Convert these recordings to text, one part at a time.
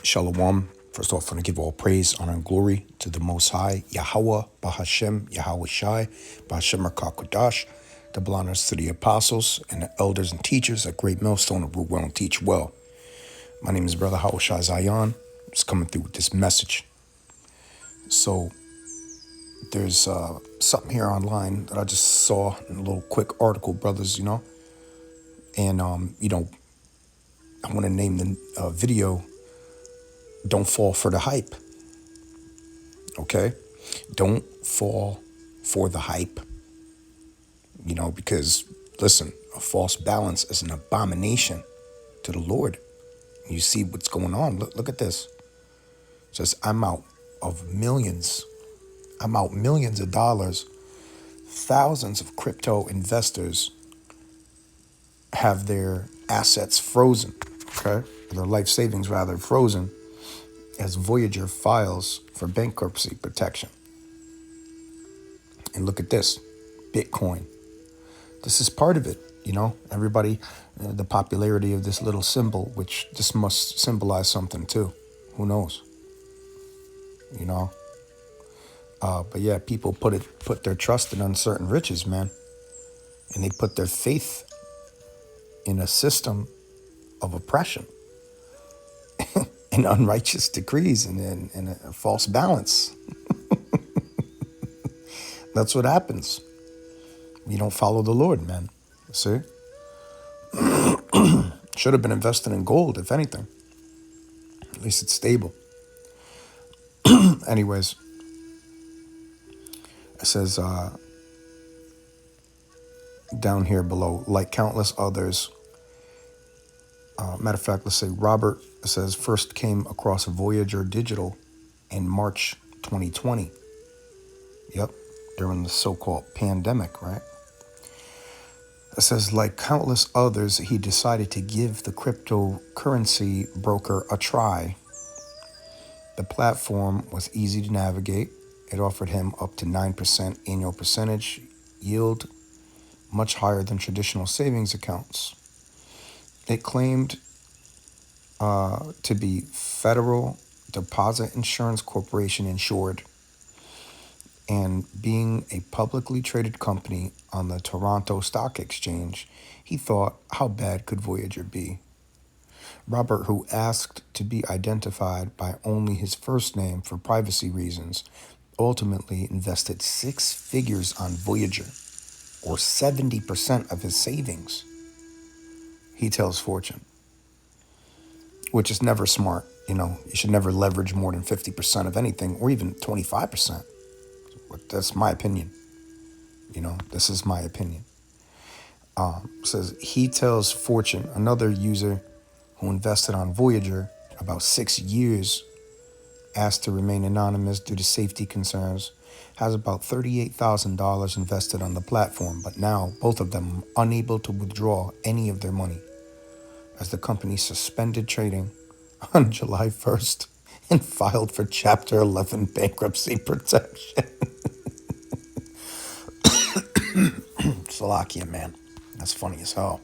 Shalom. First off, I want to give all praise, honor, and glory to the Most High, Yahweh, Bahashem, Yahweh Shai, Bahashem Rakakodash, double honors to the apostles and the elders and teachers at Great Millstone of Rule Well and Teach Well. My name is Brother Hawashai Zion. Just coming through with this message. So, there's something here online that I just saw in a little quick article, brothers, and, I want to name the video Don't Fall for the Hype. Okay? Don't fall for the hype. Because, listen, a false balance is an abomination to the Lord. You see what's going on. Look at this. It says, I'm out millions of dollars. Thousands of crypto investors have their assets frozen, okay? Their life savings, rather, frozen as Voyager files for bankruptcy protection. And look at this, Bitcoin. This is part of it, Everybody, the popularity of this little symbol, which this must symbolize something too. Who knows? But yeah, people put their trust in uncertain riches, man. And they put their faith in a system of oppression and unrighteous decrees and a false balance. That's what happens. You don't follow the Lord, man. See? Should have been invested in gold, if anything. At least it's stable. Anyways, it says down here below, like countless others. Matter of fact, let's say Robert, it says, first came across Voyager Digital in March 2020. Yep, during the so-called pandemic, right? It says, like countless others, he decided to give the cryptocurrency broker a try. The platform was easy to navigate. It offered him up to 9% annual percentage yield, much higher than traditional savings accounts. It claimed to be Federal Deposit Insurance Corporation insured, and being a publicly traded company on the Toronto Stock Exchange, he thought, how bad could Voyager be? Robert, who asked to be identified by only his first name for privacy reasons, ultimately invested 6 figures on Voyager, or 70% of his savings. He tells Fortune, which is never smart. You should never leverage more than 50% of anything, or even 25%. But that's my opinion. This is my opinion. Says he tells Fortune, another user who invested on Voyager about 6 years, asked to remain anonymous due to safety concerns, has about $38,000 invested on the platform, but now both of them are unable to withdraw any of their money, as the company suspended trading on July 1st and filed for Chapter 11 bankruptcy protection. Slovakia, man. That's funny as hell.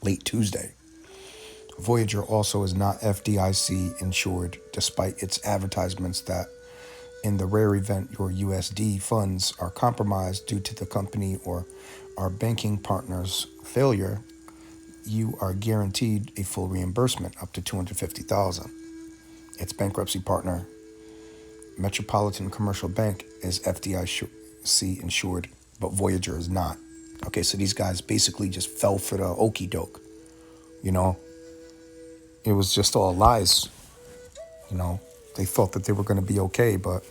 Late Tuesday. Voyager also is not FDIC insured, despite its advertisements that in the rare event your USD funds are compromised due to the company or our banking partner's failure, you are guaranteed a full reimbursement up to $250,000. Its bankruptcy partner, Metropolitan Commercial Bank, is FDIC insured, but Voyager is not. Okay, so these guys basically just fell for the okie doke. It was just all lies. They thought that they were going to be okay, but,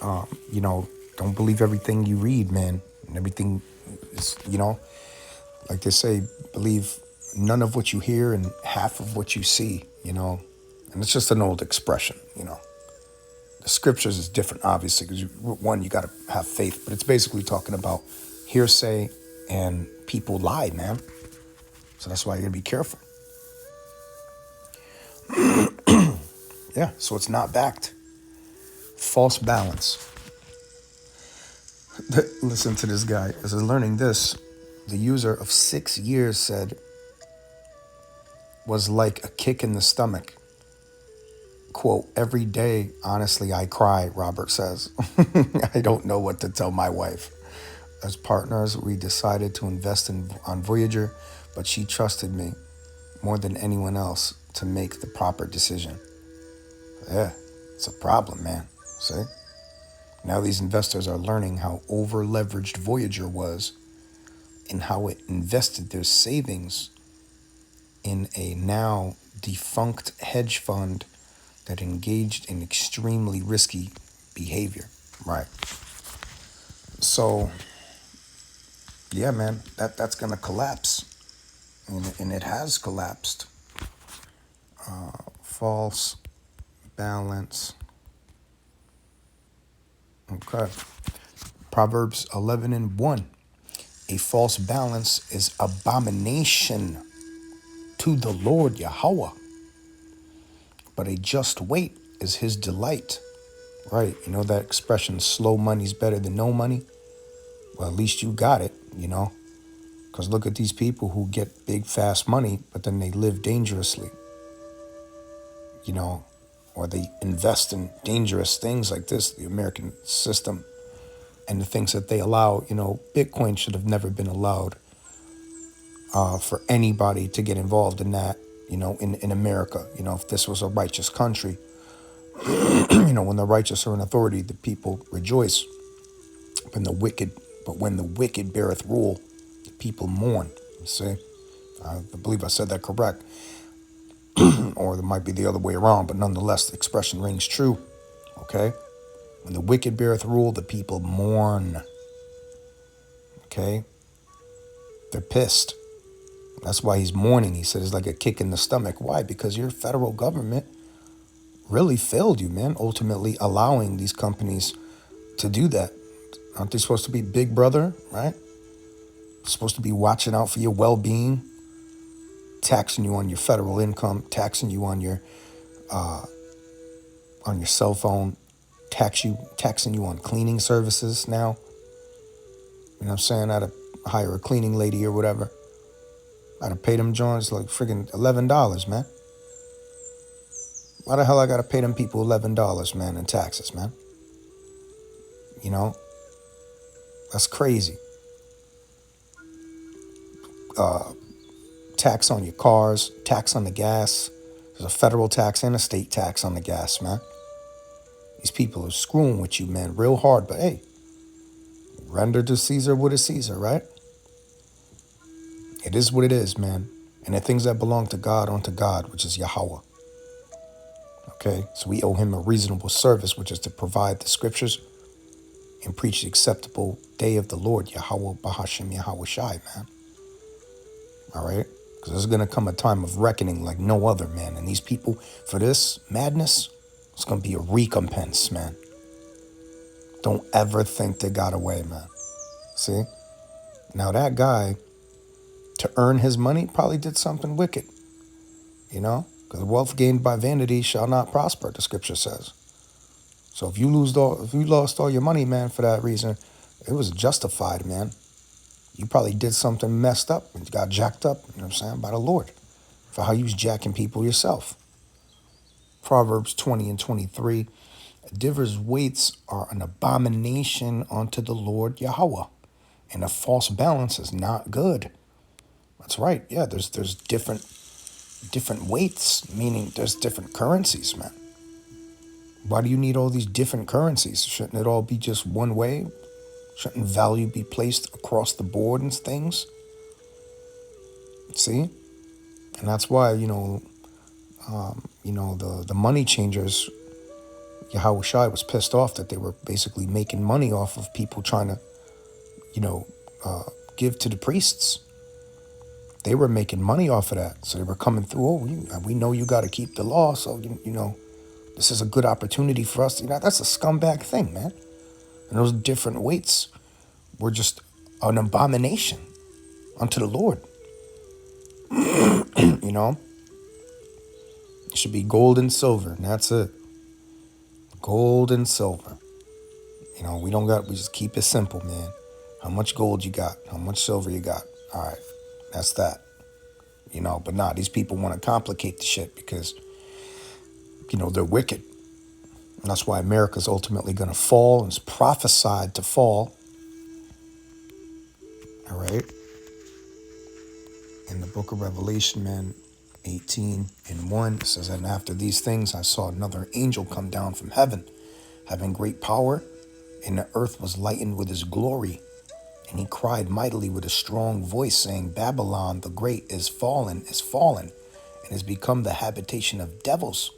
don't believe everything you read, man. And everything is, like they say, believe none of what you hear and half of what you see, And it's just an old expression, The scriptures is different, obviously, because one, you got to have faith, but it's basically talking about hearsay and people lie, man. So that's why you got to be careful. Yeah, so it's not backed. False balance. Listen to this guy. As I'm learning this, the user of 6 years said was like a kick in the stomach. quote, every day, honestly, I cry, Robert says. I don't know what to tell my wife. As partners, we decided to invest on Voyager, but she trusted me more than anyone else to make the proper decision. Yeah, it's a problem, man. See? Now these investors are learning how over leveraged Voyager was and how it invested their savings in a now defunct hedge fund that engaged in extremely risky behavior. Right. So, yeah, man, that's gonna collapse, and it has collapsed. False balance. Okay. Proverbs 11:1. A false balance is abomination to the Lord Yahweh, but a just weight is his delight. Right. You know that expression, slow money's better than no money? Well, at least you got it, you know? Because look at these people who get big, fast money, but then they live dangerously, you know, or they invest in dangerous things like this, the American system, and the things that they allow. You know, Bitcoin should have never been allowed for anybody to get involved in that, you know, in America. You know, if this was a righteous country, you know, when the righteous are in authority, the people rejoice. When the wicked beareth rule, the people mourn. You see? I believe I said that correct. Or it might be the other way around, but nonetheless, the expression rings true. Okay? When the wicked beareth rule, the people mourn. Okay? They're pissed. That's why he's mourning. He said it's like a kick in the stomach. Why? Because your federal government really failed you, man, ultimately allowing these companies to do that. Aren't they supposed to be big brother, right? Supposed to be watching out for your well-being, taxing you on your federal income, taxing you on your cell phone, taxing you on cleaning services now. You know what I'm saying? I'd hire a cleaning lady or whatever. I'd have paid them joints like friggin' $11, man. Why the hell I gotta pay them people $11, man, in taxes, man? You know? That's crazy. Tax on your cars, tax on the gas. There's a federal tax and a state tax on the gas, man. These people are screwing with you, man, real hard. But hey, render to Caesar what is Caesar, right? It is what it is, man. And the things that belong to God unto God, which is Yahweh. Okay, so we owe him a reasonable service, which is to provide the scriptures and preach the acceptable day of the Lord, Yahweh Bahashim Yahweh Shai, man. All right? Because there's going to come a time of reckoning like no other, man. And these people, for this madness, it's going to be a recompense, man. Don't ever think they got away, man. See? Now that guy, to earn his money, probably did something wicked. You know? Because wealth gained by vanity shall not prosper, the scripture says. So if you lost all your money, man, for that reason, it was justified, man. You probably did something messed up and got jacked up, you know what I'm saying, by the Lord for how you was jacking people yourself. Proverbs 20:23, divers weights are an abomination unto the Lord Yahweh, and a false balance is not good. That's right. Yeah, there's different weights, meaning there's different currencies, man. Why do you need all these different currencies? Shouldn't it all be just one way? Shouldn't value be placed across the board and things? See? And that's why, the money changers, Yahweh Shai was pissed off that they were basically making money off of people trying to, give to the priests. They were making money off of that. So they were coming through, we know you got to keep the law, so, this is a good opportunity for us. That's a scumbag thing, man. And those different weights were just an abomination unto the Lord. It should be gold and silver, and that's it. Gold and silver. We just keep it simple, man. How much gold you got? How much silver you got? All right, that's that. But nah, these people want to complicate the shit because They're wicked. And that's why America's ultimately going to fall and is prophesied to fall. All right. In the book of Revelation, man, 18:1, it says, and after these things, I saw another angel come down from heaven, having great power, and the earth was lightened with his glory. And he cried mightily with a strong voice, saying, Babylon the great is fallen, and has become the habitation of devils,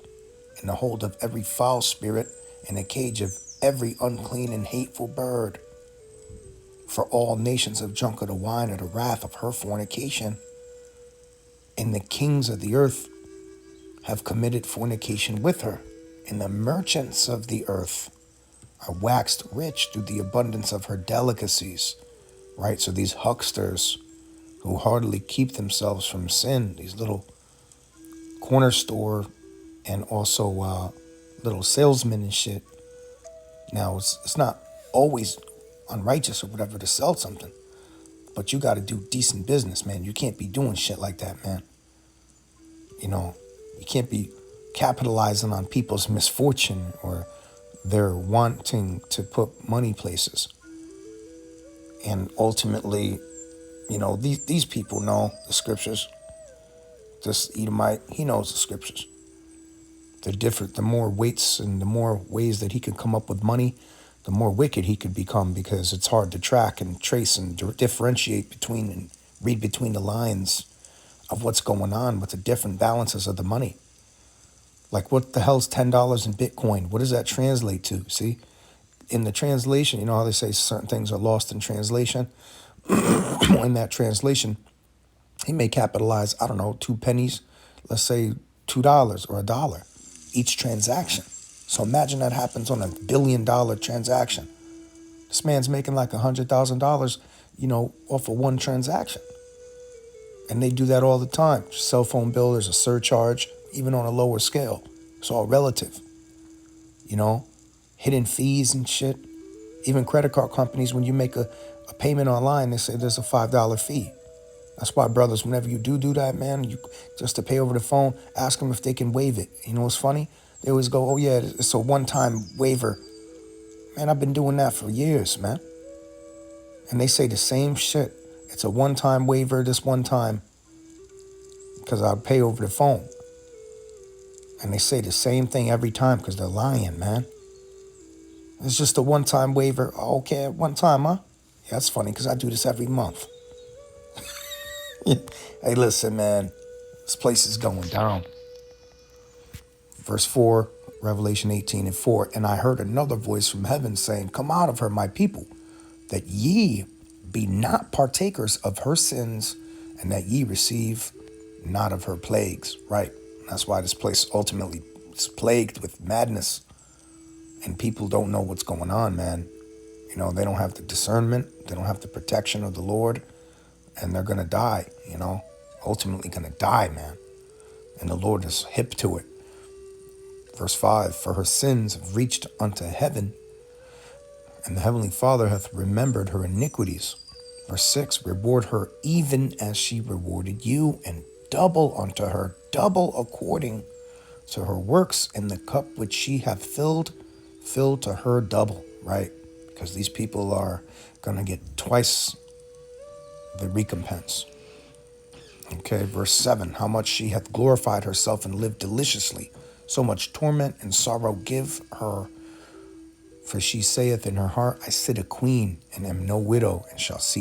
and the hold of every foul spirit, and a cage of every unclean and hateful bird. For all nations have drunk of the wine of the wrath of her fornication, and the kings of the earth have committed fornication with her, and the merchants of the earth are waxed rich through the abundance of her delicacies. Right? So these hucksters who hardly keep themselves from sin, these little corner store and also little salesmen and shit. Now, it's not always unrighteous or whatever to sell something, but you got to do decent business, man. You can't be doing shit like that, man. You can't be capitalizing on people's misfortune or their wanting to put money places. And ultimately, these people know the scriptures. This Edomite, he knows the scriptures. They're different. The more weights and the more ways that he can come up with money, the more wicked he could become, because it's hard to track and trace and differentiate between and read between the lines of what's going on with the different balances of the money. Like, what the hell's $10 in Bitcoin? What does that translate to? See, in the translation, you know how they say certain things are lost in translation? In that translation, he may capitalize, I don't know, 2 pennies, let's say $2 or $1 each transaction. So imagine that happens on $1 billion transaction. This man's making like $100,000, off of one transaction. And they do that all the time. Cell phone bill, there's a surcharge, even on a lower scale. It's all relative. Hidden fees and shit. Even credit card companies, when you make a payment online, they say there's a $5 fee. That's why, brothers, whenever you do that, man, just to pay over the phone, ask them if they can waive it. You know what's funny? They always go, oh, yeah, it's a one-time waiver. Man, I've been doing that for years, man. And they say the same shit. It's a one-time waiver this one time because I'll pay over the phone. And they say the same thing every time because they're lying, man. It's just a one-time waiver. Oh, okay, one time, huh? Yeah, that's funny because I do this every month. Hey, listen, man. This place is going down. Verse 4, Revelation 18:4. And I heard another voice from heaven saying, come out of her, my people, that ye be not partakers of her sins, and that ye receive not of her plagues. Right. That's why this place ultimately is plagued with madness. And people don't know what's going on, man. They don't have the discernment. They don't have the protection of the Lord. And they're going to die, ultimately going to die, man. And the Lord is hip to it. Verse 5, for her sins have reached unto heaven, and the heavenly Father hath remembered her iniquities. Verse 6, reward her even as she rewarded you, and double unto her, double according to her works, and the cup which she hath filled to her double, right? Because these people are going to get twice the recompense. Okay, verse 7, how much she hath glorified herself and lived deliciously, so much torment and sorrow give her. For she saith in her heart, I sit a queen and am no widow, and shall see